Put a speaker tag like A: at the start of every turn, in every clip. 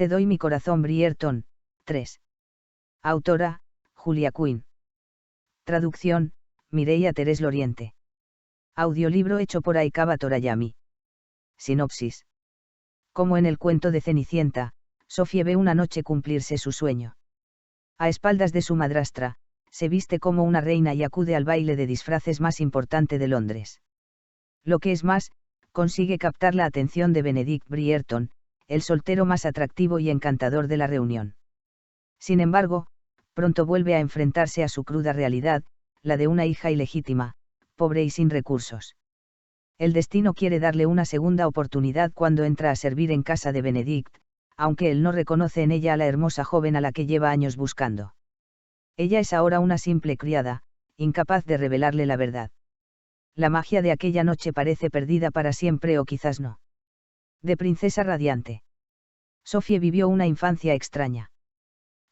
A: Te doy mi corazón Brierton, 3. Autora, Julia Quinn. Traducción, Mireia Terés Loriente. Audiolibro hecho por Aikaba Torayami. Sinopsis. Como en el cuento de Cenicienta, Sophie ve una noche cumplirse su sueño. A espaldas de su madrastra, se viste como una reina y acude al baile de disfraces más importante de Londres. Lo que es más, consigue captar la atención de Benedict Brierton, el soltero más atractivo y encantador de la reunión. Sin embargo, pronto vuelve a enfrentarse a su cruda realidad, la de una hija ilegítima, pobre y sin recursos. El destino quiere darle una segunda oportunidad cuando entra a servir en casa de Benedict, aunque él no reconoce en ella a la hermosa joven a la que lleva años buscando. Ella es ahora una simple criada, incapaz de revelarle la verdad. La magia de aquella noche parece perdida para siempre o quizás no. De princesa radiante. Sophie vivió una infancia extraña.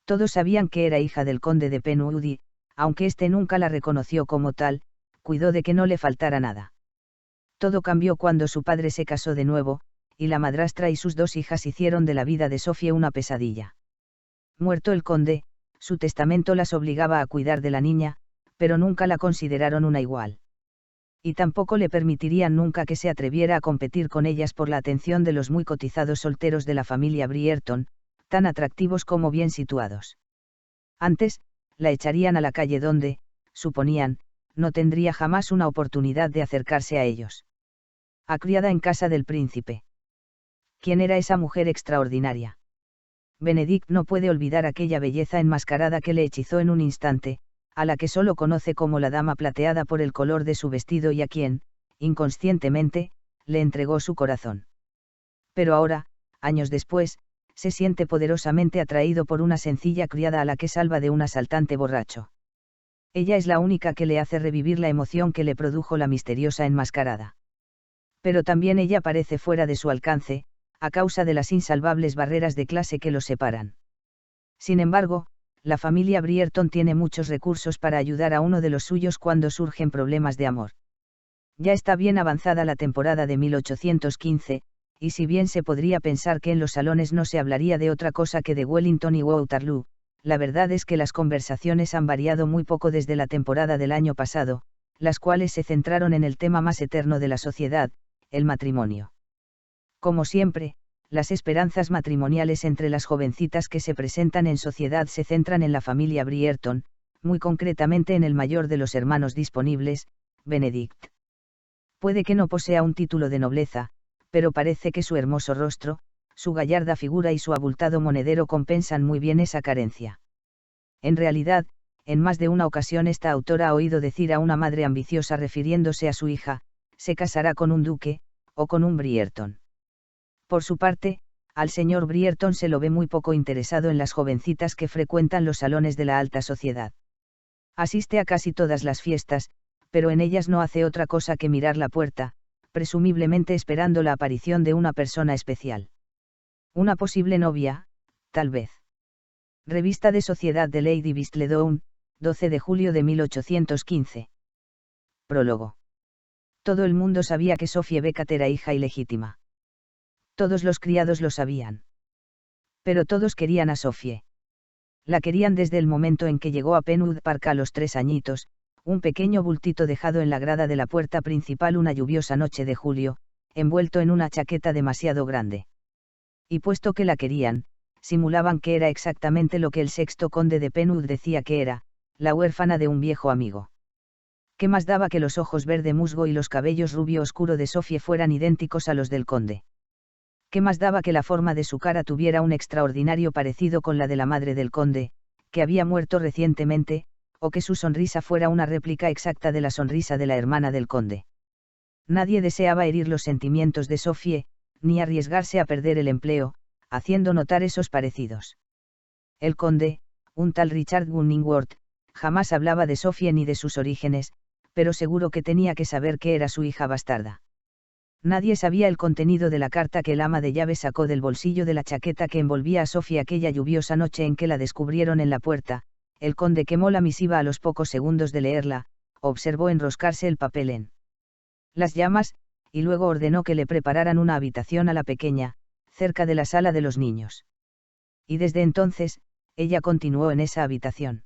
A: Todos sabían que era hija del conde de Penwood y, aunque éste nunca la reconoció como tal, cuidó de que no le faltara nada. Todo cambió cuando su padre se casó de nuevo, y la madrastra y sus dos hijas hicieron de la vida de Sophie una pesadilla. Muerto el conde, su testamento las obligaba a cuidar de la niña, pero nunca la consideraron una igual. Y tampoco le permitirían nunca que se atreviera a competir con ellas por la atención de los muy cotizados solteros de la familia Brierton, tan atractivos como bien situados. Antes, la echarían a la calle donde, suponían, no tendría jamás una oportunidad de acercarse a ellos. Criada en casa del príncipe. ¿Quién era esa mujer extraordinaria? Benedict no puede olvidar aquella belleza enmascarada que le hechizó en un instante, a la que solo conoce como la dama plateada por el color de su vestido y a quien, inconscientemente, le entregó su corazón. Pero ahora, años después, se siente poderosamente atraído por una sencilla criada a la que salva de un asaltante borracho. Ella es la única que le hace revivir la emoción que le produjo la misteriosa enmascarada. Pero también ella parece fuera de su alcance, a causa de las insalvables barreras de clase que los separan. Sin embargo, la familia Brierton tiene muchos recursos para ayudar a uno de los suyos cuando surgen problemas de amor. Ya está bien avanzada la temporada de 1815, y si bien se podría pensar que en los salones no se hablaría de otra cosa que de Wellington y Waterloo, la verdad es que las conversaciones han variado muy poco desde la temporada del año pasado, las cuales se centraron en el tema más eterno de la sociedad, el matrimonio. Como siempre, las esperanzas matrimoniales entre las jovencitas que se presentan en sociedad se centran en la familia Brierton, muy concretamente en el mayor de los hermanos disponibles, Benedict. Puede que no posea un título de nobleza, pero parece que su hermoso rostro, su gallarda figura y su abultado monedero compensan muy bien esa carencia. En realidad, en más de una ocasión esta autora ha oído decir a una madre ambiciosa refiriéndose a su hija, se casará con un duque, o con un Brierton. Por su parte, al señor Brierton se lo ve muy poco interesado en las jovencitas que frecuentan los salones de la alta sociedad. Asiste a casi todas las fiestas, pero en ellas no hace otra cosa que mirar la puerta, presumiblemente esperando la aparición de una persona especial. Una posible novia, tal vez. Revista de Sociedad de Lady Whistledown, 12 de julio de 1815. Prólogo. Todo el mundo sabía que Sophie Beckett era hija ilegítima. Todos los criados lo sabían. Pero todos querían a Sophie. La querían desde el momento en que llegó a Penwood Park a los 3 añitos, un pequeño bultito dejado en la grada de la puerta principal una lluviosa noche de julio, envuelto en una chaqueta demasiado grande. Y puesto que la querían, simulaban que era exactamente lo que el sexto conde de Penwood decía que era, la huérfana de un viejo amigo. ¿Qué más daba que los ojos verde musgo y los cabellos rubio oscuro de Sophie fueran idénticos a los del conde? ¿Qué más daba que la forma de su cara tuviera un extraordinario parecido con la de la madre del conde, que había muerto recientemente, o que su sonrisa fuera una réplica exacta de la sonrisa de la hermana del conde? Nadie deseaba herir los sentimientos de Sophie, ni arriesgarse a perder el empleo, haciendo notar esos parecidos. El conde, un tal Richard Gunningworth, jamás hablaba de Sophie ni de sus orígenes, pero seguro que tenía que saber que era su hija bastarda. Nadie sabía el contenido de la carta que el ama de llaves sacó del bolsillo de la chaqueta que envolvía a Sophie aquella lluviosa noche en que la descubrieron en la puerta. El conde quemó la misiva a los pocos segundos de leerla, observó enroscarse el papel en las llamas, y luego ordenó que le prepararan una habitación a la pequeña, cerca de la sala de los niños. Y desde entonces, ella continuó en esa habitación.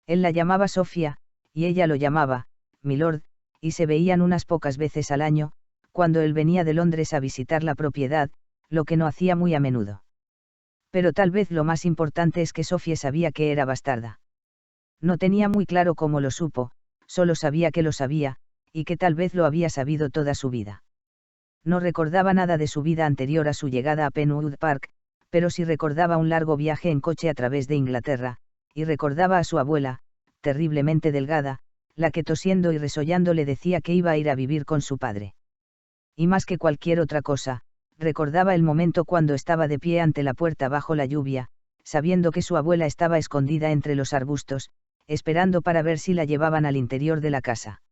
A: Él la llamaba Sofía, y ella lo llamaba, Milord, y se veían unas pocas veces al año, cuando él venía de Londres a visitar la propiedad, lo que no hacía muy a menudo. Pero tal vez lo más importante es que Sofía sabía que era bastarda. No tenía muy claro cómo lo supo, solo sabía que lo sabía, y que tal vez lo había sabido toda su vida. No recordaba nada de su vida anterior a su llegada a Penwood Park, pero sí recordaba un largo viaje en coche a través de Inglaterra, y recordaba a su abuela, terriblemente delgada, la que tosiendo y resollando le decía que iba a ir a vivir con su padre. Y más que cualquier otra cosa, recordaba el momento cuando estaba de pie ante la puerta bajo la lluvia, sabiendo que su abuela estaba escondida entre los arbustos, esperando para ver si la llevaban al interior de la casa.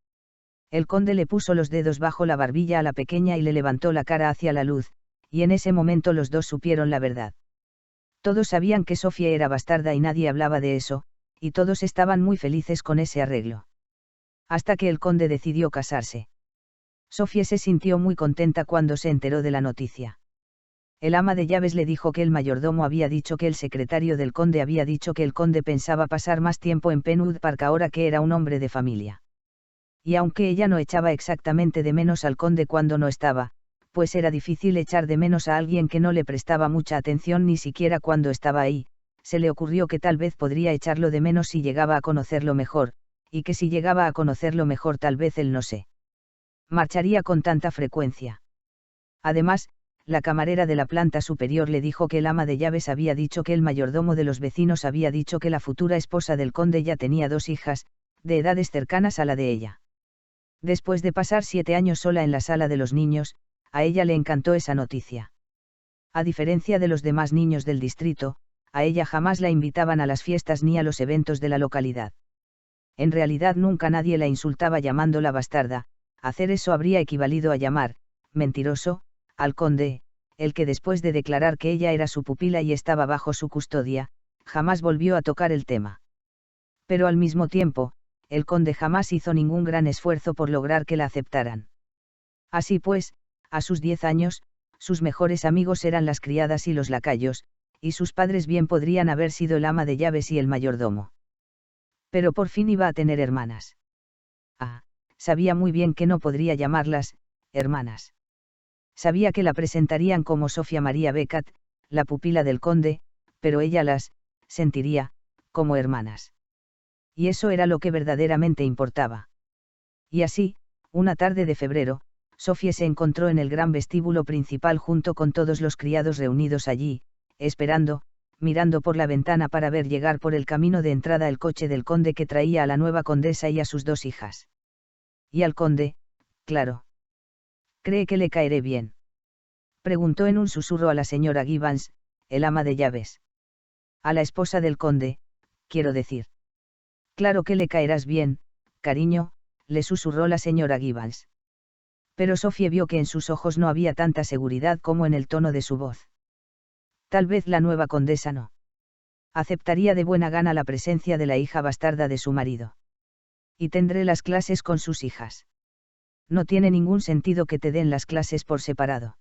A: El conde le puso los dedos bajo la barbilla a la pequeña y le levantó la cara hacia la luz, y en ese momento los dos supieron la verdad. Todos sabían que Sofía era bastarda y nadie hablaba de eso, y todos estaban muy felices con ese arreglo. Hasta que el conde decidió casarse. Sofía se sintió muy contenta cuando se enteró de la noticia. El ama de llaves le dijo que el mayordomo había dicho que el secretario del conde había dicho que el conde pensaba pasar más tiempo en Penwood Park ahora que era un hombre de familia. Y aunque ella no echaba exactamente de menos al conde cuando no estaba, pues era difícil echar de menos a alguien que no le prestaba mucha atención ni siquiera cuando estaba ahí, se le ocurrió que tal vez podría echarlo de menos si llegaba a conocerlo mejor, y que si llegaba a conocerlo mejor tal vez él no se marcharía con tanta frecuencia. Además, la camarera de la planta superior le dijo que el ama de llaves había dicho que el mayordomo de los vecinos había dicho que la futura esposa del conde ya tenía 2 hijas, de edades cercanas a la de ella. Después de pasar 7 años sola en la sala de los niños, a ella le encantó esa noticia. A diferencia de los demás niños del distrito, a ella jamás la invitaban a las fiestas ni a los eventos de la localidad. En realidad nunca nadie la insultaba llamándola bastarda, hacer eso habría equivalido a llamar, mentiroso, al conde, el que después de declarar que ella era su pupila y estaba bajo su custodia, jamás volvió a tocar el tema. Pero al mismo tiempo, el conde jamás hizo ningún gran esfuerzo por lograr que la aceptaran. Así pues, a sus 10 años, sus mejores amigos eran las criadas y los lacayos, y sus padres bien podrían haber sido el ama de llaves y el mayordomo. Pero por fin iba a tener hermanas. Sabía muy bien que no podría llamarlas hermanas. Sabía que la presentarían como Sofía María Beckett, la pupila del conde, pero ella las sentiría como hermanas. Y eso era lo que verdaderamente importaba. Y así, una tarde de febrero, Sofía se encontró en el gran vestíbulo principal junto con todos los criados reunidos allí, esperando, mirando por la ventana para ver llegar por el camino de entrada el coche del conde que traía a la nueva condesa y a sus 2 hijas. Y al conde, claro. ¿Cree que le caeré bien?, preguntó en un susurro a la señora Gibbons, el ama de llaves. A la esposa del conde, quiero decir. Claro que le caerás bien, cariño, le susurró la señora Gibbons. Pero Sofía vio que en sus ojos no había tanta seguridad como en el tono de su voz. Tal vez la nueva condesa no aceptaría de buena gana la presencia de la hija bastarda de su marido. Y tendré las clases con sus hijas. No tiene ningún sentido que te den las clases por separado.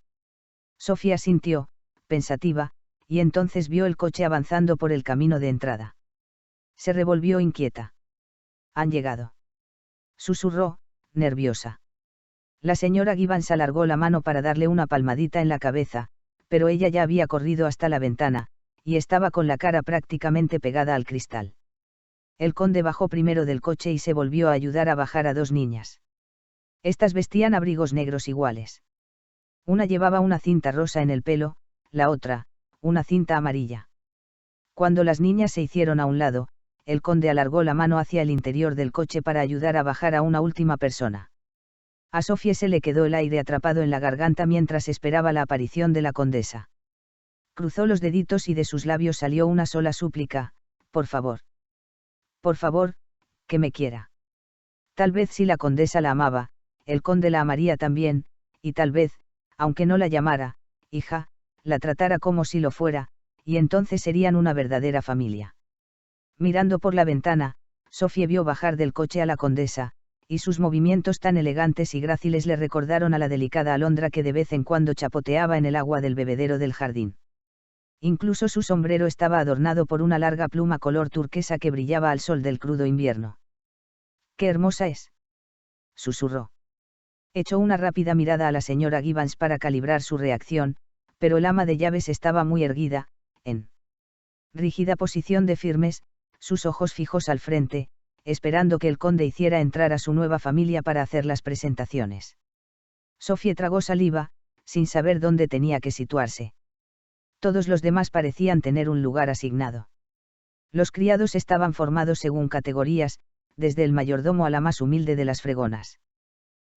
A: Sofía sintió, pensativa, y entonces vio el coche avanzando por el camino de entrada. Se revolvió inquieta. Han llegado. Susurró, nerviosa. La señora Gibbons alargó la mano para darle una palmadita en la cabeza, pero ella ya había corrido hasta la ventana, y estaba con la cara prácticamente pegada al cristal. El conde bajó primero del coche y se volvió a ayudar a bajar a 2 niñas. Estas vestían abrigos negros iguales. Una llevaba una cinta rosa en el pelo, la otra, una cinta amarilla. Cuando las niñas se hicieron a un lado, el conde alargó la mano hacia el interior del coche para ayudar a bajar a una última persona. A Sofía se le quedó el aire atrapado en la garganta mientras esperaba la aparición de la condesa. Cruzó los deditos y de sus labios salió una sola súplica: por favor. Por favor, que me quiera. Tal vez si la condesa la amaba, el conde la amaría también, y tal vez, aunque no la llamara hija, la tratara como si lo fuera, y entonces serían una verdadera familia. Mirando por la ventana, Sofía vio bajar del coche a la condesa, y sus movimientos tan elegantes y gráciles le recordaron a la delicada alondra que de vez en cuando chapoteaba en el agua del bebedero del jardín. Incluso su sombrero estaba adornado por una larga pluma color turquesa que brillaba al sol del crudo invierno. «¡Qué hermosa es!», susurró. Echó una rápida mirada a la señora Gibbons para calibrar su reacción, pero el ama de llaves estaba muy erguida, en rígida posición de firmes, sus ojos fijos al frente, esperando que el conde hiciera entrar a su nueva familia para hacer las presentaciones. Sofía tragó saliva, sin saber dónde tenía que situarse. Todos los demás parecían tener un lugar asignado. Los criados estaban formados según categorías, desde el mayordomo a la más humilde de las fregonas.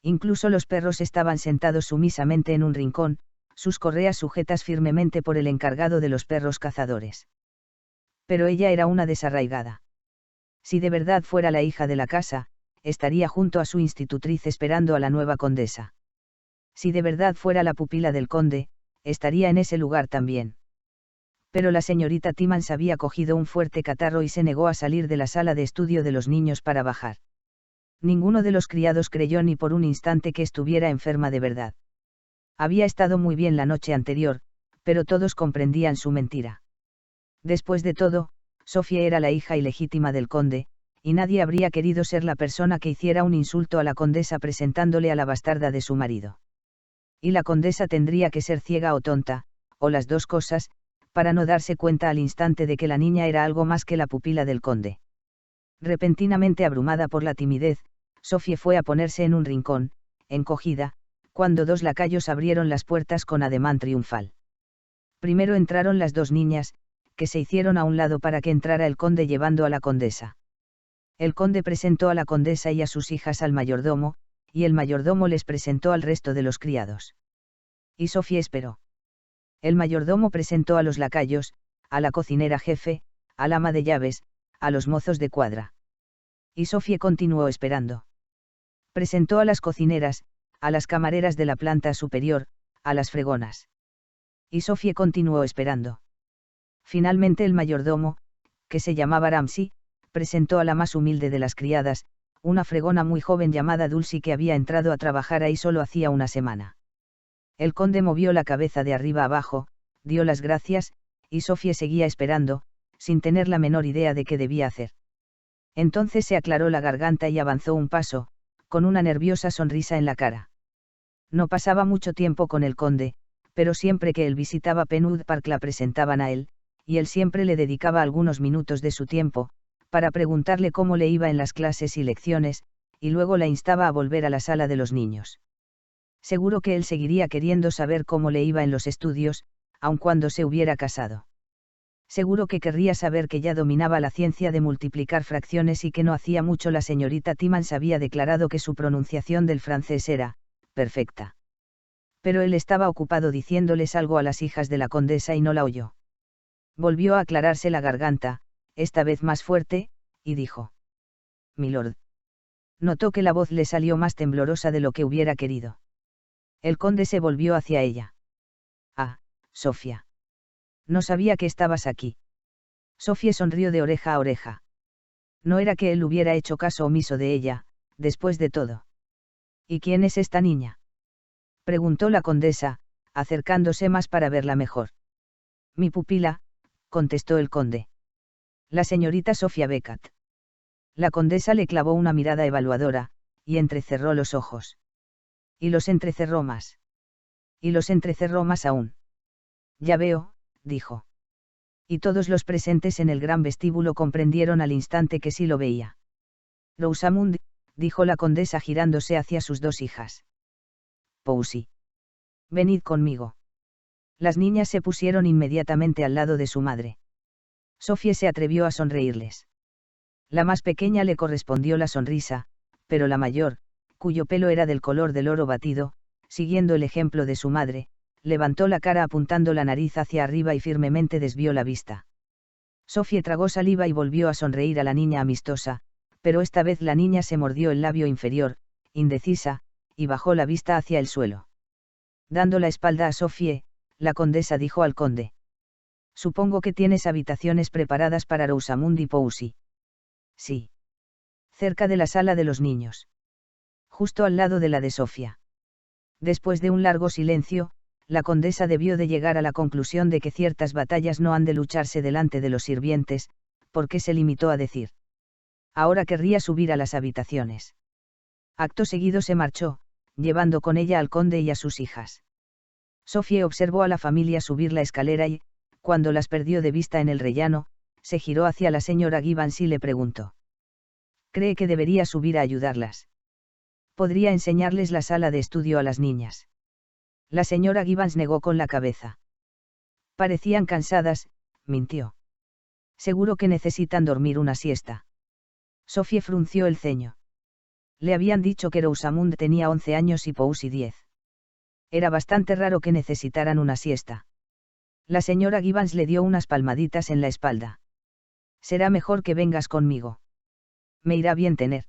A: Incluso los perros estaban sentados sumisamente en un rincón, sus correas sujetas firmemente por el encargado de los perros cazadores. Pero ella era una desarraigada. Si de verdad fuera la hija de la casa, estaría junto a su institutriz esperando a la nueva condesa. Si de verdad fuera la pupila del conde, estaría en ese lugar también. Pero la señorita Timmans había cogido un fuerte catarro y se negó a salir de la sala de estudio de los niños para bajar. Ninguno de los criados creyó ni por un instante que estuviera enferma de verdad. Había estado muy bien la noche anterior, pero todos comprendían su mentira. Después de todo, Sofía era la hija ilegítima del conde, y nadie habría querido ser la persona que hiciera un insulto a la condesa presentándole a la bastarda de su marido. Y la condesa tendría que ser ciega o tonta, o las dos cosas, para no darse cuenta al instante de que la niña era algo más que la pupila del conde. Repentinamente abrumada por la timidez, Sofía fue a ponerse en un rincón, encogida, cuando dos lacayos abrieron las puertas con ademán triunfal. Primero entraron las dos niñas, que se hicieron a un lado para que entrara el conde llevando a la condesa. El conde presentó a la condesa y a sus hijas al mayordomo, y el mayordomo les presentó al resto de los criados. Y Sofía esperó. El mayordomo presentó a los lacayos, a la cocinera jefe, al ama de llaves, a los mozos de cuadra. Y Sofía continuó esperando. Presentó a las cocineras, a las camareras de la planta superior, a las fregonas. Y Sofía continuó esperando. Finalmente el mayordomo, que se llamaba Ramsay, presentó a la más humilde de las criadas, una fregona muy joven llamada Dulcie que había entrado a trabajar ahí solo hacía una semana. El conde movió la cabeza de arriba abajo, dio las gracias, y Sofía seguía esperando, sin tener la menor idea de qué debía hacer. Entonces se aclaró la garganta y avanzó un paso, con una nerviosa sonrisa en la cara. No pasaba mucho tiempo con el conde, pero siempre que él visitaba Penwood Park la presentaban a él, y él siempre le dedicaba algunos minutos de su tiempo, para preguntarle cómo le iba en las clases y lecciones, y luego la instaba a volver a la sala de los niños. Seguro que él seguiría queriendo saber cómo le iba en los estudios, aun cuando se hubiera casado. Seguro que querría saber que ya dominaba la ciencia de multiplicar fracciones y que no hacía mucho la señorita Timmans había declarado que su pronunciación del francés era perfecta. Pero él estaba ocupado diciéndoles algo a las hijas de la condesa y no la oyó. Volvió a aclararse la garganta, esta vez más fuerte, y dijo: «Milord». Notó que la voz le salió más temblorosa de lo que hubiera querido. El conde se volvió hacia ella. «Ah, Sofía. No sabía que estabas aquí». Sofía sonrió de oreja a oreja. No era que él hubiera hecho caso omiso de ella, después de todo. «¿Y quién es esta niña?», preguntó la condesa, acercándose más para verla mejor. «Mi pupila», contestó el conde. «La señorita Sofía Beckett». La condesa le clavó una mirada evaluadora, y entrecerró los ojos. Y los entrecerró más. Y los entrecerró más aún. «Ya veo», dijo. Y todos los presentes en el gran vestíbulo comprendieron al instante que sí lo veía. «Rosamund», dijo la condesa girándose hacia sus dos hijas. «Poussy. Venid conmigo». Las niñas se pusieron inmediatamente al lado de su madre. Sofía se atrevió a sonreírles. La más pequeña le correspondió la sonrisa, pero la mayor, cuyo pelo era del color del oro batido, siguiendo el ejemplo de su madre, levantó la cara apuntando la nariz hacia arriba y firmemente desvió la vista. Sofía tragó saliva y volvió a sonreír a la niña amistosa, pero esta vez la niña se mordió el labio inferior, indecisa, y bajó la vista hacia el suelo. Dando la espalda a Sofía, la condesa dijo al conde: «Supongo que tienes habitaciones preparadas para Rosamund y Poussy». «Sí. Cerca de la sala de los niños. Justo al lado de la de Sofía». Después de un largo silencio, la condesa debió de llegar a la conclusión de que ciertas batallas no han de lucharse delante de los sirvientes, porque se limitó a decir: ahora querría subir a las habitaciones. Acto seguido se marchó, llevando con ella al conde y a sus hijas. Sofía observó a la familia subir la escalera y, cuando las perdió de vista en el rellano, se giró hacia la señora Gibbons y le preguntó: ¿cree que debería subir a ayudarlas? Podría enseñarles la sala de estudio a las niñas. La señora Gibbons negó con la cabeza. Parecían cansadas, mintió. Seguro que necesitan dormir una siesta. Sofía frunció el ceño. Le habían dicho que Rosamund tenía 11 años y Poussy 10. Era bastante raro que necesitaran una siesta. La señora Gibbons le dio unas palmaditas en la espalda. Será mejor que vengas conmigo. Me irá bien tener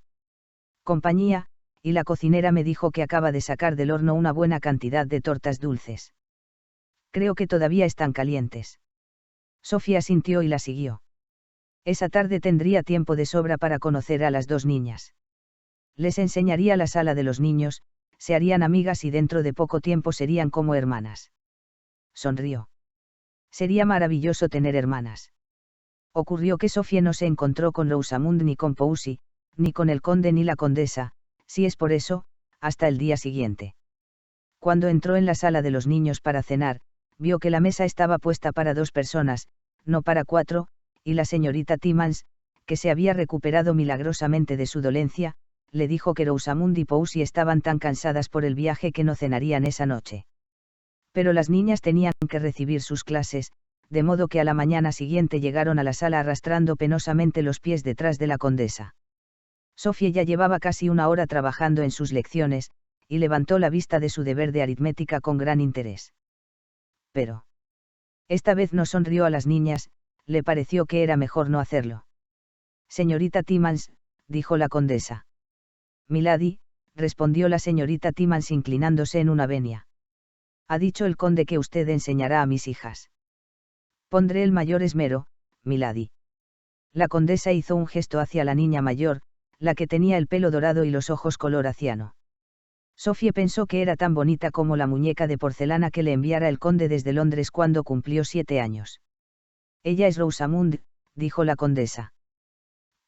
A: compañía, y la cocinera me dijo que acaba de sacar del horno una buena cantidad de tortas dulces. Creo que todavía están calientes. Sofía asintió y la siguió. Esa tarde tendría tiempo de sobra para conocer a las dos niñas. Les enseñaría la sala de los niños, se harían amigas y dentro de poco tiempo serían como hermanas. Sonrió. Sería maravilloso tener hermanas. Ocurrió que Sofía no se encontró con Rosamund ni con Poussy, ni con el conde ni la condesa, si es por eso, hasta el día siguiente. Cuando entró en la sala de los niños para cenar, vio que la mesa estaba puesta para 2 personas, no para 4, y la señorita Timmans, que se había recuperado milagrosamente de su dolencia, le dijo que Rosamund y Poussy estaban tan cansadas por el viaje que no cenarían esa noche. Pero las niñas tenían que recibir sus clases, de modo que a la mañana siguiente llegaron a la sala arrastrando penosamente los pies detrás de la condesa. Sofía ya llevaba casi 1 hora trabajando en sus lecciones, y levantó la vista de su deber de aritmética con gran interés. Pero esta vez no sonrió a las niñas, le pareció que era mejor no hacerlo. Señorita Timmans, dijo la condesa. Milady, respondió la señorita Timmans inclinándose en una venia. Ha dicho el conde que usted enseñará a mis hijas. Pondré el mayor esmero, milady. La condesa hizo un gesto hacia la niña mayor, la que tenía el pelo dorado y los ojos color aciano. Sofía pensó que era tan bonita como la muñeca de porcelana que le enviara el conde desde Londres cuando cumplió 7 años. Ella es Rosamund, dijo la condesa.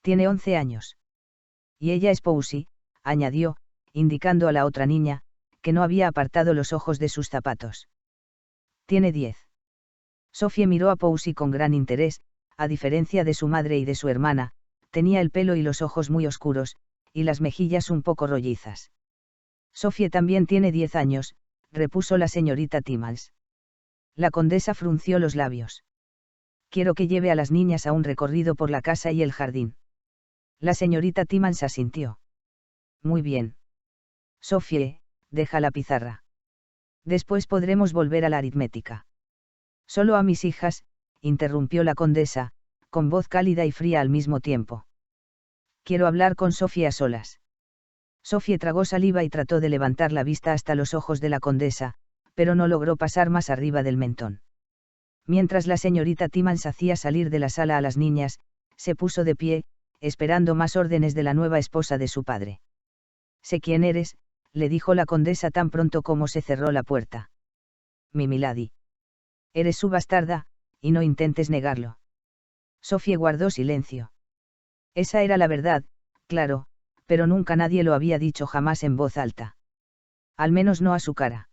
A: Tiene 11 años. Y ella es Poussy, añadió, indicando a la otra niña, que no había apartado los ojos de sus zapatos. Tiene 10. Sofía miró a Poussy con gran interés, a diferencia de su madre y de su hermana, tenía el pelo y los ojos muy oscuros, y las mejillas un poco rollizas. Sofía también tiene 10 años, repuso la señorita Timmans. La condesa frunció los labios. Quiero que lleve a las niñas a un recorrido por la casa y el jardín. La señorita Timmans asintió. Muy bien. Sofía, deja la pizarra. Después podremos volver a la aritmética. Solo a mis hijas, interrumpió la condesa, con voz cálida y fría al mismo tiempo. Quiero hablar con Sofía a solas. Sofía tragó saliva y trató de levantar la vista hasta los ojos de la condesa, pero no logró pasar más arriba del mentón. Mientras la señorita Timmans hacía salir de la sala a las niñas, se puso de pie, esperando más órdenes de la nueva esposa de su padre. Sé quién eres, le dijo la condesa tan pronto como se cerró la puerta. Mi milady. Eres su bastarda, y no intentes negarlo. Sofía guardó silencio. Esa era la verdad, claro, pero nunca nadie lo había dicho jamás en voz alta. Al menos no a su cara.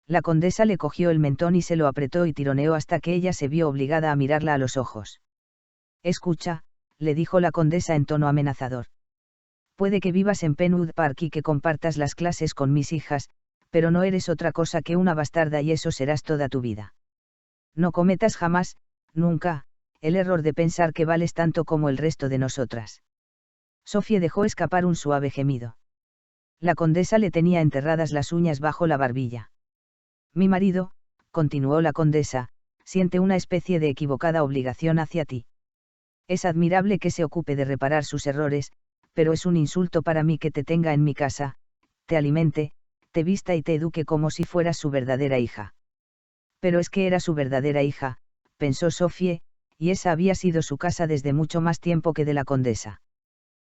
A: La condesa le cogió el mentón y se lo apretó y tironeó hasta que ella se vio obligada a mirarla a los ojos. Escucha, le dijo la condesa en tono amenazador. Puede que vivas en Penwood Park y que compartas las clases con mis hijas, pero no eres otra cosa que una bastarda y eso serás toda tu vida. No cometas jamás, nunca, el error de pensar que vales tanto como el resto de nosotras. Sofía dejó escapar un suave gemido. La condesa le tenía enterradas las uñas bajo la barbilla. Mi marido, continuó la condesa, siente una especie de equivocada obligación hacia ti. Es admirable que se ocupe de reparar sus errores, pero es un insulto para mí que te tenga en mi casa, te alimente, te vista y te eduque como si fueras su verdadera hija. Pero es que era su verdadera hija, pensó Sofía, y esa había sido su casa desde mucho más tiempo que de la condesa.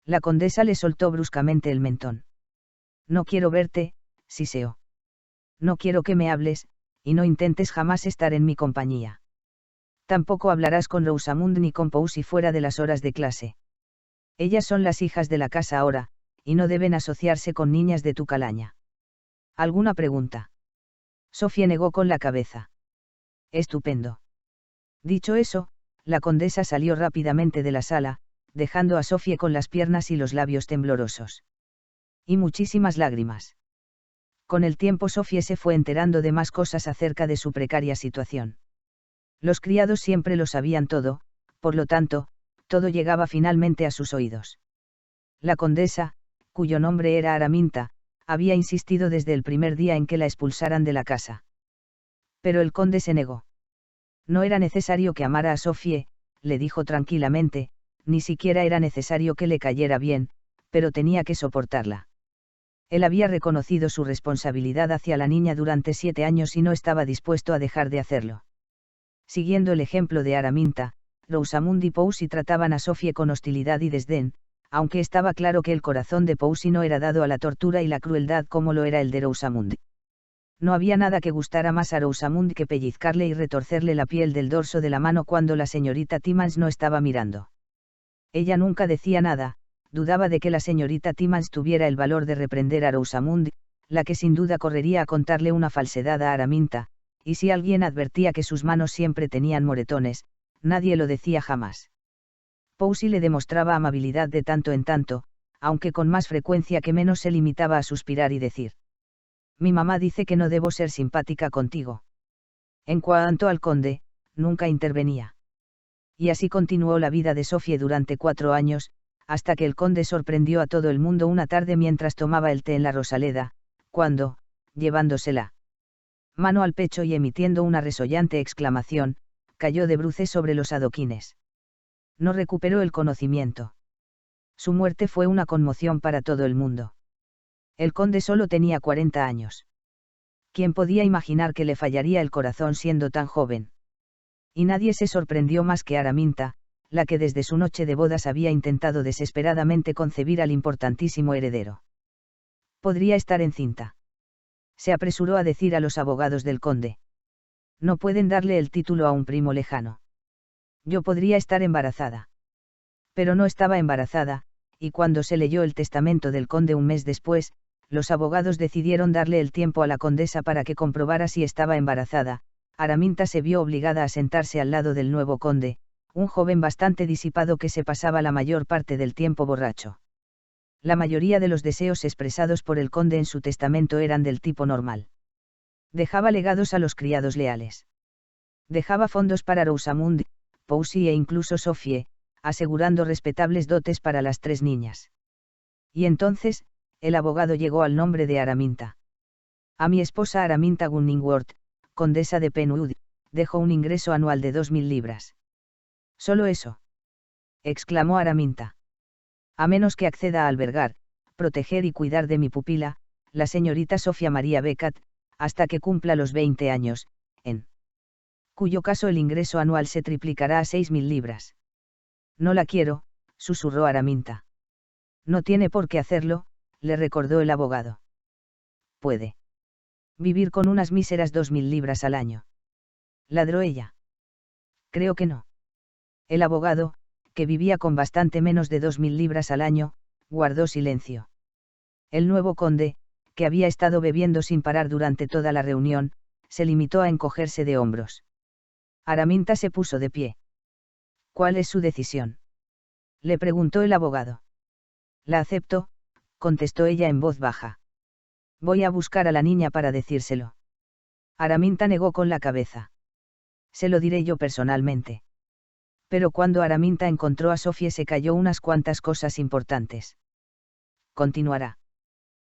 A: La condesa le soltó bruscamente el mentón. No quiero verte, siseó. No quiero que me hables, y no intentes jamás estar en mi compañía. Tampoco hablarás con Rosamund ni con Poussy fuera de las horas de clase. Ellas son las hijas de la casa ahora, y no deben asociarse con niñas de tu calaña. ¿Alguna pregunta? Sofía negó con la cabeza. Estupendo. Dicho eso, la condesa salió rápidamente de la sala, dejando a Sofía con las piernas y los labios temblorosos. Y muchísimas lágrimas. Con el tiempo Sofía se fue enterando de más cosas acerca de su precaria situación. Los criados siempre lo sabían todo, por lo tanto, todo llegaba finalmente a sus oídos. La condesa, cuyo nombre era Araminta, había insistido desde el primer día en que la expulsaran de la casa. Pero el conde se negó. No era necesario que amara a Sofía, le dijo tranquilamente, ni siquiera era necesario que le cayera bien, pero tenía que soportarla. Él había reconocido su responsabilidad hacia la niña durante 7 años y no estaba dispuesto a dejar de hacerlo. Siguiendo el ejemplo de Araminta, Rosamund y Poussy trataban a Sofía con hostilidad y desdén, aunque estaba claro que el corazón de Poussy no era dado a la tortura y la crueldad como lo era el de Rosamund. No había nada que gustara más a Rosamund que pellizcarle y retorcerle la piel del dorso de la mano cuando la señorita Timmans no estaba mirando. Ella nunca decía nada, dudaba de que la señorita Timmans tuviera el valor de reprender a Rosamund, la que sin duda correría a contarle una falsedad a Araminta, y si alguien advertía que sus manos siempre tenían moretones, nadie lo decía jamás. Poussy le demostraba amabilidad de tanto en tanto, aunque con más frecuencia que menos se limitaba a suspirar y decir: mi mamá dice que no debo ser simpática contigo. En cuanto al conde, nunca intervenía. Y así continuó la vida de Sofía durante 4 años, hasta que el conde sorprendió a todo el mundo una tarde mientras tomaba el té en la Rosaleda, cuando, llevándosela mano al pecho y emitiendo una resollante exclamación, cayó de bruces sobre los adoquines. No recuperó el conocimiento. Su muerte fue una conmoción para todo el mundo. El conde solo tenía 40 años. ¿Quién podía imaginar que le fallaría el corazón siendo tan joven? Y nadie se sorprendió más que Araminta, la que desde su noche de bodas había intentado desesperadamente concebir al importantísimo heredero. Podría estar encinta. Se apresuró a decir a los abogados del conde. No pueden darle el título a un primo lejano. Yo podría estar embarazada. Pero no estaba embarazada, y cuando se leyó el testamento del conde un mes después, los abogados decidieron darle el tiempo a la condesa para que comprobara si estaba embarazada. Araminta se vio obligada a sentarse al lado del nuevo conde, un joven bastante disipado que se pasaba la mayor parte del tiempo borracho. La mayoría de los deseos expresados por el conde en su testamento eran del tipo normal. Dejaba legados a los criados leales. Dejaba fondos para Rosamund, Poussy e incluso Sofía, asegurando respetables dotes para las 3 niñas. Y entonces, el abogado llegó al nombre de Araminta. A mi esposa Araminta Gunningworth, condesa de Penwood, dejó un ingreso anual de 2.000 libras. ¿Solo eso?, exclamó Araminta. A menos que acceda a albergar, proteger y cuidar de mi pupila, la señorita Sofía María Beckett, hasta que cumpla los 20 años, en cuyo caso el ingreso anual se triplicará a 6.000 libras. No la quiero, susurró Araminta. No tiene por qué hacerlo, le recordó el abogado. Puede vivir con unas míseras 2.000 libras al año. Ladró ella. Creo que no. El abogado, que vivía con bastante menos de 2.000 libras al año, guardó silencio. El nuevo conde, que había estado bebiendo sin parar durante toda la reunión, se limitó a encogerse de hombros. Araminta se puso de pie. ¿Cuál es su decisión?, le preguntó el abogado. La acepto, contestó ella en voz baja. Voy a buscar a la niña para decírselo. Araminta negó con la cabeza. Se lo diré yo personalmente. Pero cuando Araminta encontró a Sofía se cayó unas cuantas cosas importantes. Continuará.